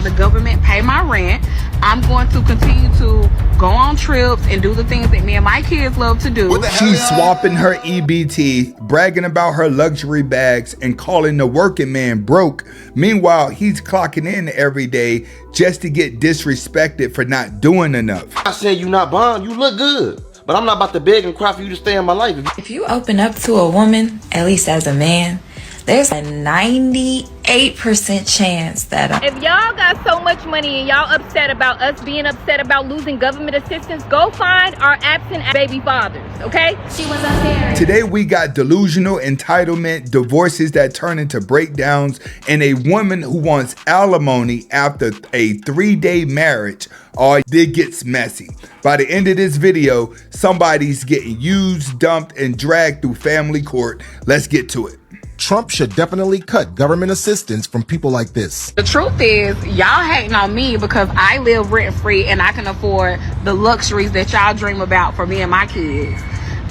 while the government pay my rent. I'm going to continue to go on trips and do the things that me and my kids love to do. She's swapping her EBT, bragging about her luxury bags, and calling the working man broke. Meanwhile, he's clocking in every day just to get disrespected for not doing enough. I said you not bond, you look good. But I'm not about to beg and cry for you to stay in my life. If you open up to a woman, at least as a man, there's a 98% chance that if y'all got so much money and y'all upset about us being upset about losing government assistance, go find our absent baby fathers, okay? she was unfair. Today we got delusional entitlement, divorces that turn into breakdowns, and a woman who wants alimony after a 3-day marriage. Oh, it gets messy. By the end of this video, somebody's getting used, dumped, and dragged through family court. Let's get to it. Trump should definitely cut government assistance from people like this. The truth is, y'all hating on me because I live rent-free and I can afford the luxuries that y'all dream about for me and my kids.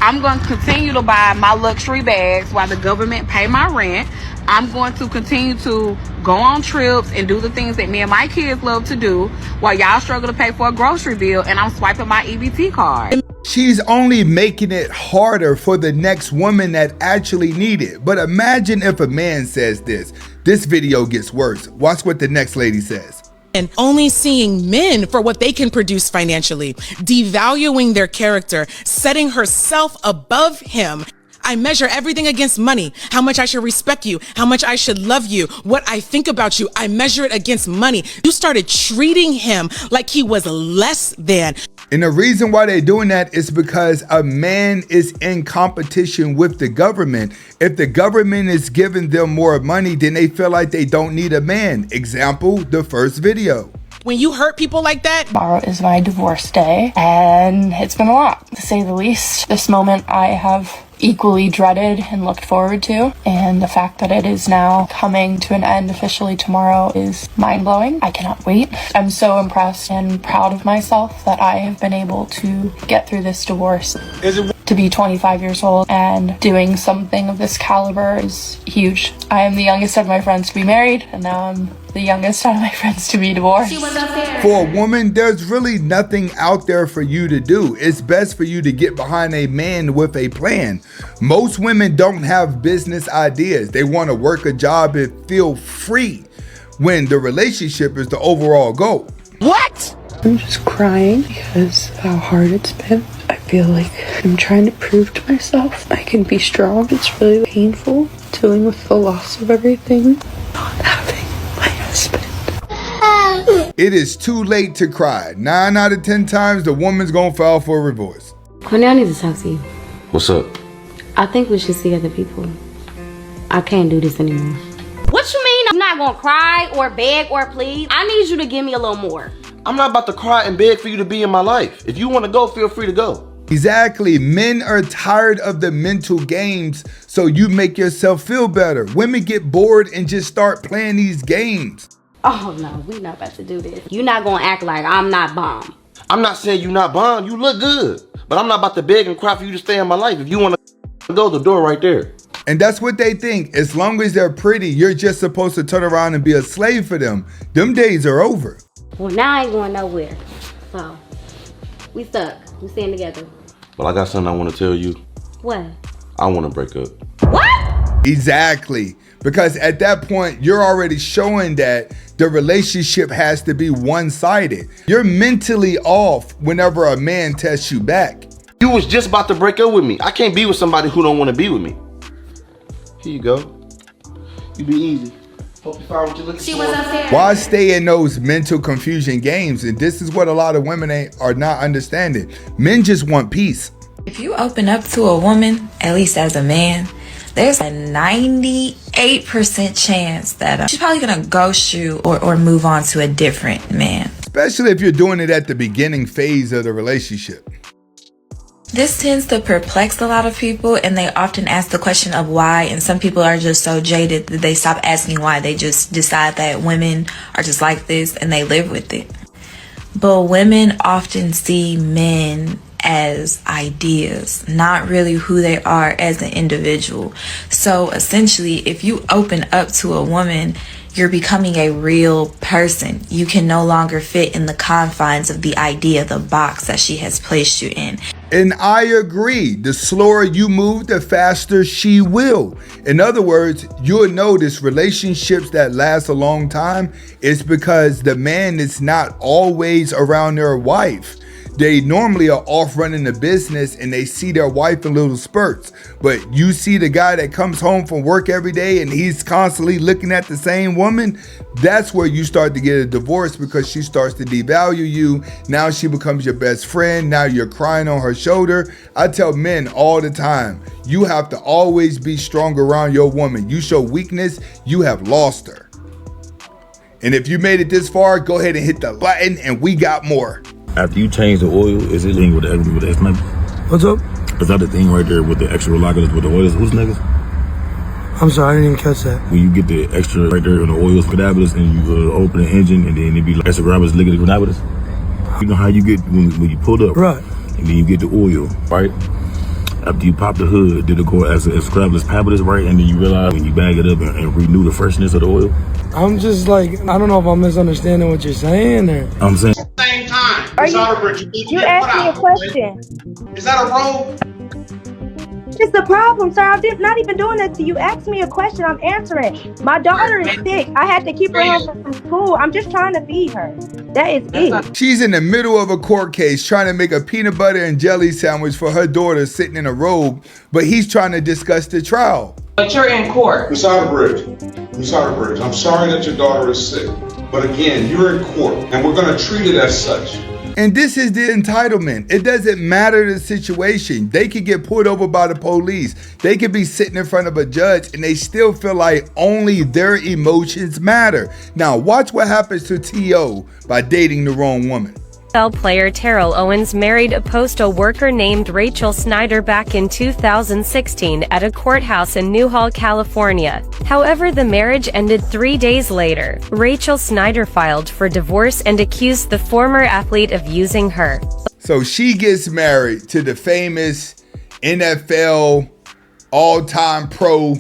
I'm going to continue to buy my luxury bags while the government pay my rent. I'm going to continue to go on trips and do the things that me and my kids love to do while y'all struggle to pay for a grocery bill and I'm swiping my EBT card. She's only making it harder for the next woman that actually need it. But imagine if a man says this. This video gets worse. Watch what the next lady says. And only seeing men for what they can produce financially, devaluing their character, setting herself above him. I measure everything against money, how much I should respect you, how much I should love you, what I think about you. I measure it against money. You started treating him like he was less than. And the reason why they're doing that is because a man is in competition with the government. If the government is giving them more money, then they feel like they don't need a man. Example, the first video. When you hurt people like that. Tomorrow is my divorce day, and it's been a lot, to say the least. This moment I have equally dreaded and looked forward to, and the fact that it is now coming to an end officially tomorrow is mind-blowing. I cannot wait. I'm so impressed and proud of myself that I have been able to get through this divorce. To be 25 years old and doing something of this caliber is huge. I am the youngest of my friends to be married, and now I'm the youngest out of my friends to be divorced. For a woman, there's really nothing out there for you to do. It's best for you to get behind a man with a plan. Most women don't have business ideas. They want to work a job and feel free when the relationship is the overall goal. What? I'm just crying because of how hard it's been. I feel like I'm trying to prove to myself I can be strong. It's really painful dealing with the loss of everything, not having my husband. It is too late to cry. 9 out of 10 times, the woman's gonna file for a divorce. Cornell, I need to talk to you. What's up? I think we should see other people. I can't do this anymore. What you mean I'm not gonna cry or beg or plead? I need you to give me a little more. I'm not about to cry and beg for you to be in my life. If you want to go, feel free to go. Exactly. Men are tired of the mental games, so you make yourself feel better. Women get bored and just start playing these games. Oh no, we not about to do this. You're not gonna act like I'm not bomb. I'm not saying you not bond, you look good. But I'm not about to beg and cry for you to stay in my life. If you want to go, the door right there. And that's what they think. As long as they're pretty, you're just supposed to turn around and be a slave for them. Them days are over. Well, now I ain't going nowhere. So, we stuck. We staying together. Well, I got something I want to tell you. What? I want to break up. What? Exactly. Because at that point, you're already showing that the relationship has to be one-sided. You're mentally off whenever a man tests you back. You was just about to break up with me. I can't be with somebody who don't want to be with me. Here you go. You be easy. Hope you found what you're looking for. Why stay in those mental confusion games? And this is what a lot of women are not understanding. Men just want peace. If you open up to a woman, at least as a man, there's a 98% chance that she's probably gonna ghost you or move on to a different man. Especially if you're doing it at the beginning phase of the relationship. This tends to perplex a lot of people, and they often ask the question of why, and some people are just so jaded that they stop asking why. They just decide that women are just like this and they live with it. But women often see men as ideas, not really who they are as an individual. So essentially, if you open up to a woman, You're becoming a real person. You can no longer fit in the confines of the idea, the box that she has placed you in. And I agree. The slower you move, the faster she will. In other words, you'll notice relationships that last a long time is because the man is not always around their wife. They normally are off running the business and they see their wife in little spurts. But you see the guy that comes home from work every day and he's constantly looking at the same woman, that's where you start to get a divorce because she starts to devalue you. Now she becomes your best friend. Now you're crying on her shoulder. I tell men all the time, you have to always be strong around your woman. You show weakness, you have lost her. And if you made it this far, go ahead and hit the button and we got more. After you change the oil, is it linked with the ex-nigga? What's up? Is that the thing right there with the extra lockers with the oils? Who's niggas? I'm sorry, I didn't even catch that. When you get the extra right there in the oils, cannabis, and you open the engine, and then it be like extra grabbers, liquid cannabis. You know how you get when you pulled up, right? And then you get the oil, right? After you pop the hood, did it go as scrabless pabless, right? And then you realize when you bag it up and renew the freshness of the oil. I'm just like, I don't know if I'm misunderstanding what you're saying there. I'm saying. Same time. You asked me a question. Is that a robe? It's the problem, sir. I'm not even doing that to you. Ask me a question, I'm answering. My daughter is sick. I had to keep her home from school. I'm just trying to feed her. That is it. She's in the middle of a court case trying to make a peanut butter and jelly sandwich for her daughter sitting in a robe, but he's trying to discuss the trial. But you're in court. Ms. Outerbridge, I'm sorry that your daughter is sick. But again, you're in court, and we're going to treat it as such. And this is the entitlement. It doesn't matter the situation. They could get pulled over by the police. They could be sitting in front of a judge and they still feel like only their emotions matter. Now watch what happens to T.O. by dating the wrong woman. NFL player Terrell Owens married a postal worker named Rachel Snyder back in 2016 at a courthouse in Newhall, California. However, the marriage ended 3 days later. Rachel Snyder filed for divorce and accused the former athlete of using her. So she gets married to the famous NFL all-time pro,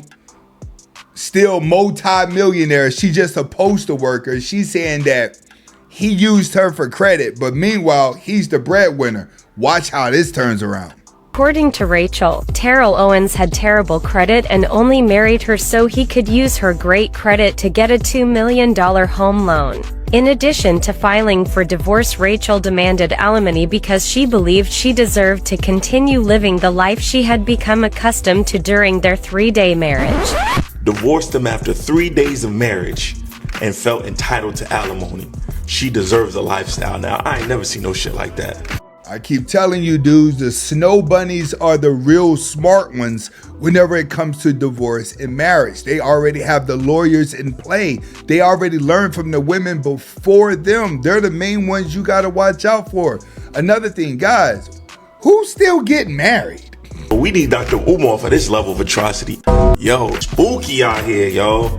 still multi-millionaire. She's just a postal worker. She's saying that he used her for credit, but meanwhile, he's the breadwinner. Watch how this turns around. According to Rachel, Terrell Owens had terrible credit and only married her so he could use her great credit to get a $2 million home loan. In addition to filing for divorce, Rachel demanded alimony because she believed she deserved to continue living the life she had become accustomed to during their 3-day marriage. Divorced him after 3 days of marriage and felt entitled to alimony. She deserves a lifestyle. Now, I ain't never seen no shit like that. I keep telling you dudes, the snow bunnies are the real smart ones whenever it comes to divorce and marriage. They already have the lawyers in play. They already learned from the women before them. They're the main ones you gotta watch out for. Another thing, guys, who's still getting married? We need Dr. Umar for this level of atrocity. Yo, spooky out here, yo.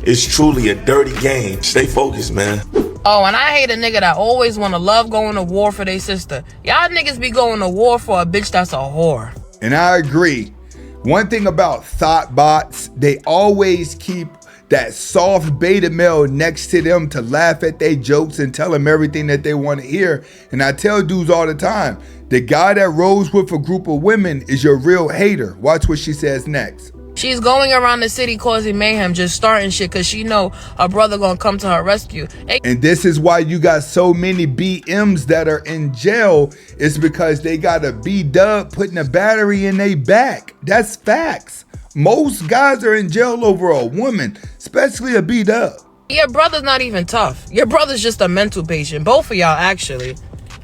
It's truly a dirty game. Stay focused, man. Oh, and I hate a nigga that always want to love going to war for their sister. Y'all niggas be going to war for a bitch that's a whore. And I agree. One thing about thought bots, they always keep that soft beta male next to them to laugh at their jokes and tell them everything that they want to hear. And I tell dudes all the time, the guy that rolls with a group of women is your real hater. Watch what she says next. She's going around the city causing mayhem, just starting shit because she know her brother gonna come to her rescue. And this is why you got so many BMs that are in jail. It's because they got a B-dub putting a battery in their back. That's facts. Most guys are in jail over a woman, especially a B-dub. Your brother's not even tough. Your brother's just a mental patient. Both of y'all, actually.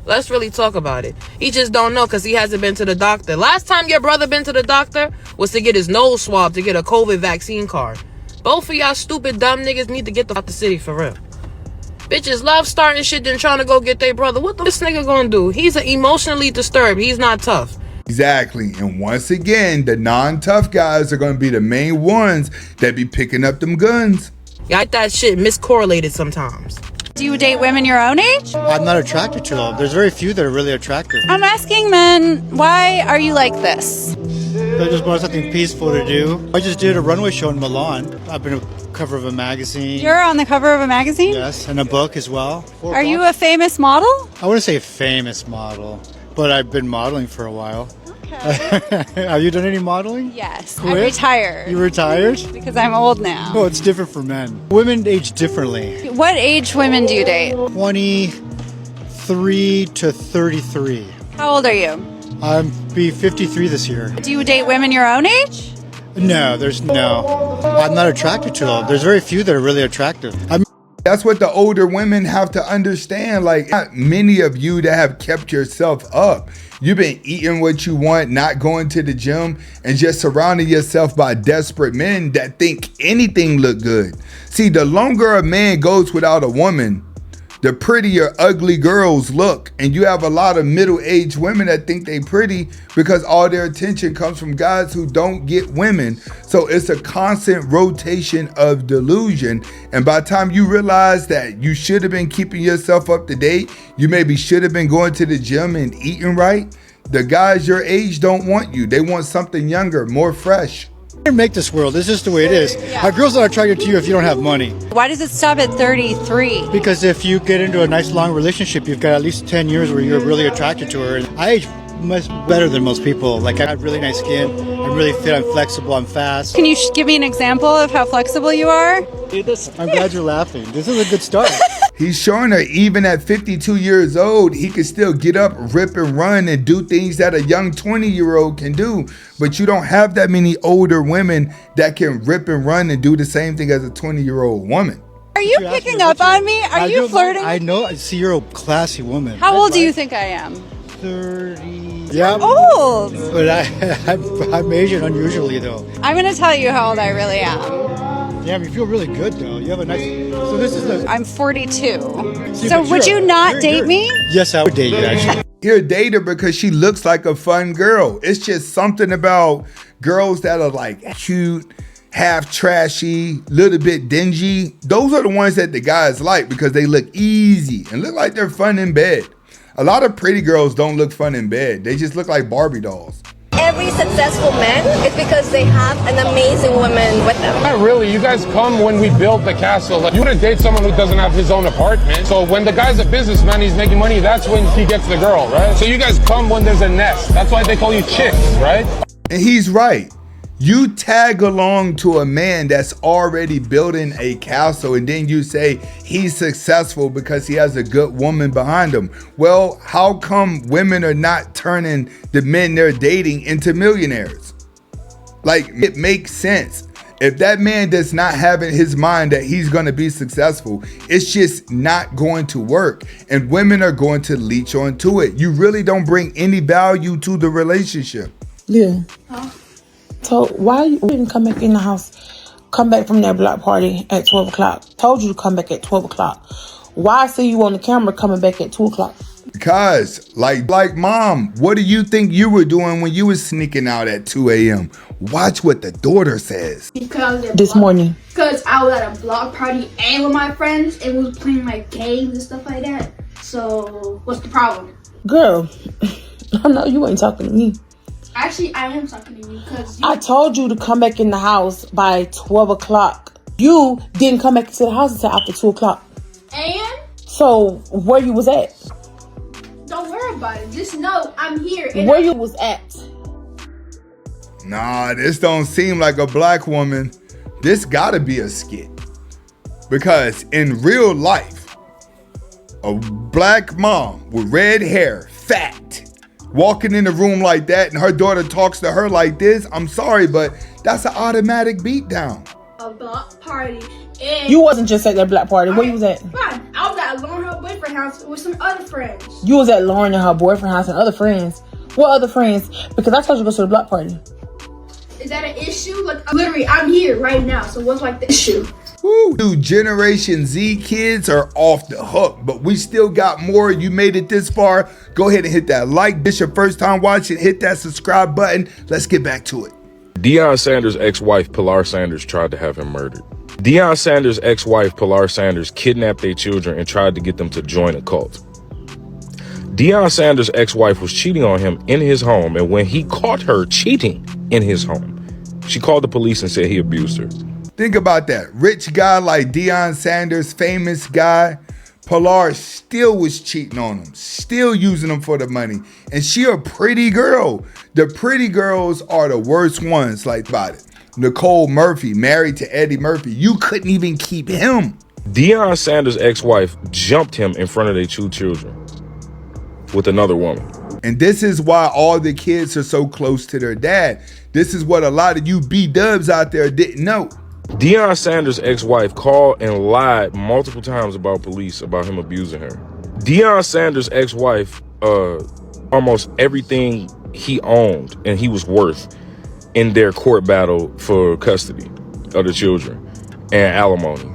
Let's really talk about it. He just don't know because he hasn't been to the doctor. Last time your brother been to the doctor was to get his nose swabbed to get a COVID vaccine card. Both of y'all stupid dumb niggas need to get out the city for real. Bitches love starting shit then trying to go get their brother. What this nigga gonna do? He's emotionally disturbed. He's not tough. Exactly. And once again, the non-tough guys are going to be the main ones that be picking up them guns. Yeah, that shit miscorrelated sometimes. Do you date women your own age? I'm not attracted to them. There's very few that are really attractive. I'm asking men, why are you like this? I just want something peaceful to do. I just did a runway show in Milan. I've been cover of a magazine. You're on the cover of a magazine? Yes, and a book as well. Are you a famous model? I wouldn't say a famous model, but I've been modeling for a while. Okay. Have you done any modeling? Yes. Quit? I'm retired. You retired? Because I'm old now. Oh, it's different for men. Women age differently. What age women do you date? 23 to 33. How old are you? I'm be 53 this year. Do you date women your own age? No, I'm not attracted to them. There's very few that are really attractive. That's what the older women have to understand. Like, not many of you that have kept yourself up. You've been eating what you want, not going to the gym, and just surrounding yourself by desperate men that think anything look good. See, the longer a man goes without a woman, the prettier ugly girls look. And you have a lot of middle-aged women that think they pretty because all their attention comes from guys who don't get women. So it's a constant rotation of delusion. And by the time you realize that you should have been keeping yourself up to date, you maybe should have been going to the gym and eating right, the guys your age don't want you. They want something younger, more fresh. Make this world. This is just the way it is. Girls are attracted to you if you don't have money. Why does it stop at 33? Because if you get into a nice long relationship, you've got at least 10 years where you're really attracted to her. And I age much better than most people. Like, I have really nice skin. I'm really fit. I'm flexible. I'm fast. Can you give me an example of how flexible you are? I'm glad you're laughing. This is a good start. He's showing her even at 52 years old, he can still get up, rip and run and do things that a young 20-year-old can do. But you don't have that many older women that can rip and run and do the same thing as a 20-year-old woman. Are you picking up on me? Are you flirting? I know. I see you're a classy woman. How old do you think I am? 30. Yeah. Old. But I'm Asian unusually, though. I'm going to tell you how old I really am. Damn, you feel really good, though. You have a nice... So this is the... I'm 42. So would you not date me? Yes, I would date you, actually. You'll date her because she looks like a fun girl. It's just something about girls that are like cute, half trashy, little bit dingy. Those are the ones that the guys like because they look easy and look like they're fun in bed. A lot of pretty girls don't look fun in bed. They just look like Barbie dolls. Every successful man is because they have an amazing woman with them. Not really. You guys come when we build the castle. Like, you wouldn't date someone who doesn't have his own apartment. So when the guy's a businessman, he's making money, that's when he gets the girl, right? So you guys come when there's a nest. That's why they call you chicks, right? And he's right. You tag along to a man that's already building a castle and then you say he's successful because he has a good woman behind him. Well, how come women are not turning the men they're dating into millionaires? Like, it makes sense. If that man does not have in his mind that he's going to be successful, it's just not going to work. And women are going to leech onto it. You really don't bring any value to the relationship. Yeah. So why you didn't come back in the house, come back from that block party at 12 o'clock? Told you to come back at 12 o'clock. Why I see you on the camera coming back at 2 o'clock? Because, like mom, what do you think you were doing when you was sneaking out at 2 a.m.? Watch what the daughter says. This morning. Because I was at a block party and with my friends and we was playing like games and stuff like that. So, what's the problem? Girl, I know you ain't talking to me. Actually, I am talking to you because I told you to come back in the house by 12 o'clock. You didn't come back into the house until after 2 o'clock. And? So, where you was at? Don't worry about it. Just know I'm here. And where you was at? Nah, this don't seem like a black woman. This gotta be a skit. Because in real life, a black mom with red hair, fat, walking in the room like that and her daughter talks to her like this, I'm sorry, but that's an automatic beatdown. A block party. And You wasn't just at that black party. Where you was at? Fine. I was at Lauren, her boyfriend house with some other friends. You was at Lauren and her boyfriend house and other friends. What other friends? Because I told you to go to the block party. Is that an issue? Like, literally, I'm here right now. So what's like the issue? Woo, dude, Generation Z kids are off the hook, but we still got more. You made it this far. Go ahead and hit that like. This your first time watching. Hit that subscribe button. Let's get back to it. Deion Sanders' ex-wife, Pilar Sanders, tried to have him murdered. Deion Sanders' ex-wife, Pilar Sanders, kidnapped their children and tried to get them to join a cult. Deion Sanders' ex-wife was cheating on him in his home, and when he caught her cheating in his home, she called the police and said he abused her. Think about that. Rich guy like Deion Sanders, famous guy. Pilar still was cheating on him, still using him for the money. And she a pretty girl. The pretty girls are the worst ones, like about it. Nicole Murphy, married to Eddie Murphy. You couldn't even keep him. Deion Sanders' ex-wife jumped him in front of their 2 children with another woman. And this is why all the kids are so close to their dad. This is what a lot of you B-dubs out there didn't know. Deion Sanders' ex-wife called and lied multiple times about police about him abusing her. Deion Sanders' ex-wife, almost everything he owned and he was worth in their court battle for custody of the children and alimony.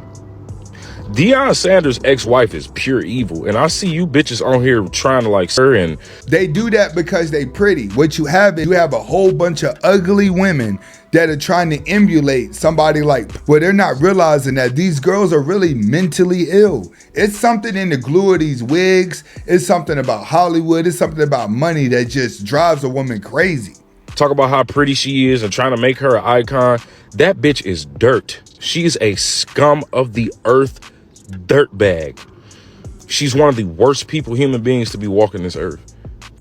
Deion Sanders' ex-wife is pure evil, and I see you bitches on here trying to like her, and they do that because they pretty. What you have is you have a whole bunch of ugly women that are trying to emulate somebody like, well, they're not realizing that these girls are really mentally ill. It's something in the glue of these wigs. It's something about Hollywood. It's something about money that just drives a woman crazy. Talk about how pretty she is and trying to make her an icon. That bitch is dirt. She's a scum of the earth dirtbag. She's one of the worst human beings to be walking this earth.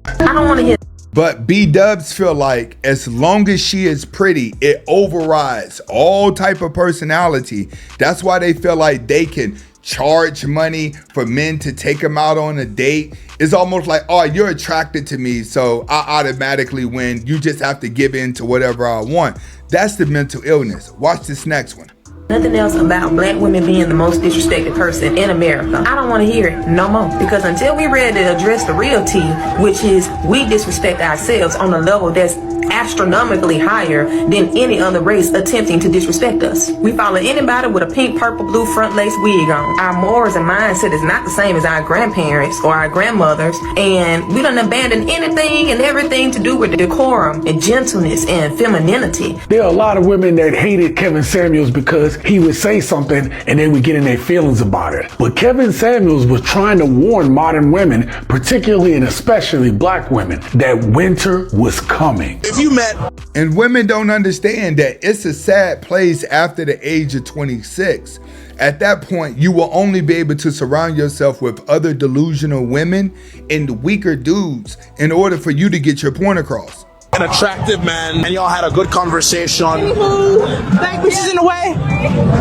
I don't want to hear. But B-dubs feel like as long as she is pretty, it overrides all type of personality. That's why they feel like they can charge money for men to take them out on a date. It's almost like, oh, you're attracted to me, so I automatically win. You just have to give in to whatever I want. That's the mental illness. Watch this next one. Nothing else about black women being the most disrespected person in America. I don't want to hear it no more. Because until we ready to address the real tea, which is we disrespect ourselves on a level that's astronomically higher than any other race attempting to disrespect us. We follow anybody with a pink, purple, blue front lace wig on. Our morals and mindset is not the same as our grandparents or our grandmothers, and we done abandoned anything and everything to do with decorum and gentleness and femininity. There are a lot of women that hated Kevin Samuels because he would say something and they would get in their feelings about it. But Kevin Samuels was trying to warn modern women, particularly and especially black women, that winter was coming. If you met. And women don't understand that it's a sad place after the age of 26. At that point, you will only be able to surround yourself with other delusional women and weaker dudes in order for you to get your point across. An attractive man, and y'all had a good conversation. Anywho, that bitch is in the way.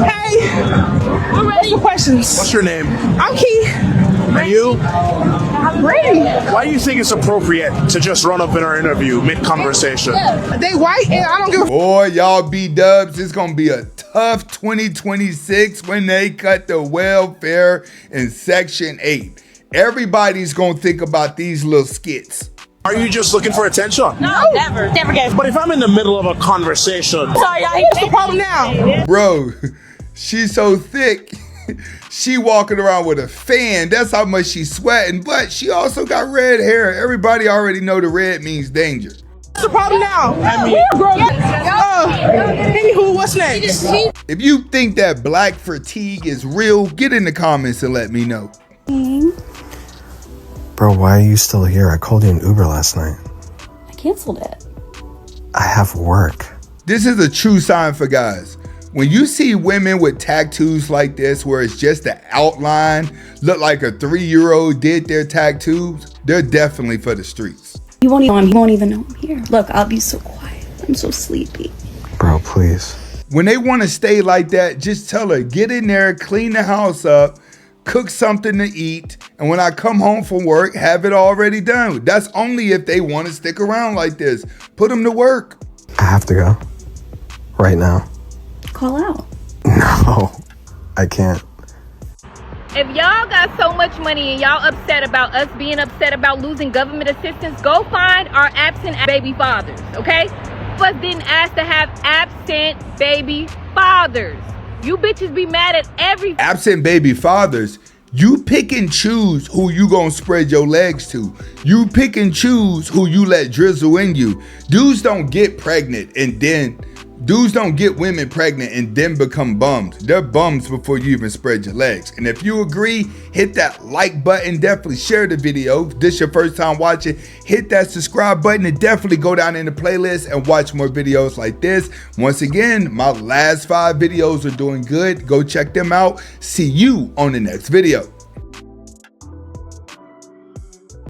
Hey, I'm ready for questions. What's your name? I'm Key. And you? I'm ready. Why do you think it's appropriate to just run up in our interview mid-conversation? They white and I don't give a... Boy, y'all B-dubs, it's gonna be a tough 2026 when they cut the welfare in Section 8. Everybody's gonna think about these little skits. Are you just looking for attention? No, never. Never gave. But if I'm in the middle of a conversation... Sorry, y'all. What's the problem now? Bro, she's so thick. She walking around with a fan. That's how much she's sweating. But she also got red hair. Everybody already know the red means danger. What's the problem now? I mean... anywho, what's next? If you think that black fatigue is real, get in the comments and let me know. Bro, why are you still here? I called you an Uber last night. I canceled it. I have work. This is a true sign for guys. When you see women with tattoos like this, where it's just the outline, look like a 3-year-old did their tattoos, they're definitely for the streets. You won't even know I'm here. Look, I'll be so quiet. I'm so sleepy. Bro, please. When they want to stay like that, just tell her, get in there, clean the house up, cook something to eat, and when I come home from work, have it already done. That's only if they want to stick around like this. Put them to work. I have to go. Right now. Call out. No, I can't. If y'all got so much money and y'all upset about us being upset about losing government assistance, go find our absent baby fathers, okay? Us didn't ask to have absent baby fathers. You bitches be mad at every absent baby fathers. You pick and choose who you gonna spread your legs to. You pick and choose who you let drizzle in you. Dudes don't get pregnant and then Dudes don't get women pregnant and then become bums. They're bums before you even spread your legs. And if you agree, hit that like button. Definitely share the video. If this is your first time watching, hit that subscribe button and definitely go down in the playlist and watch more videos like this. Once again, my last 5 videos are doing good. Go check them out. See you on the next video.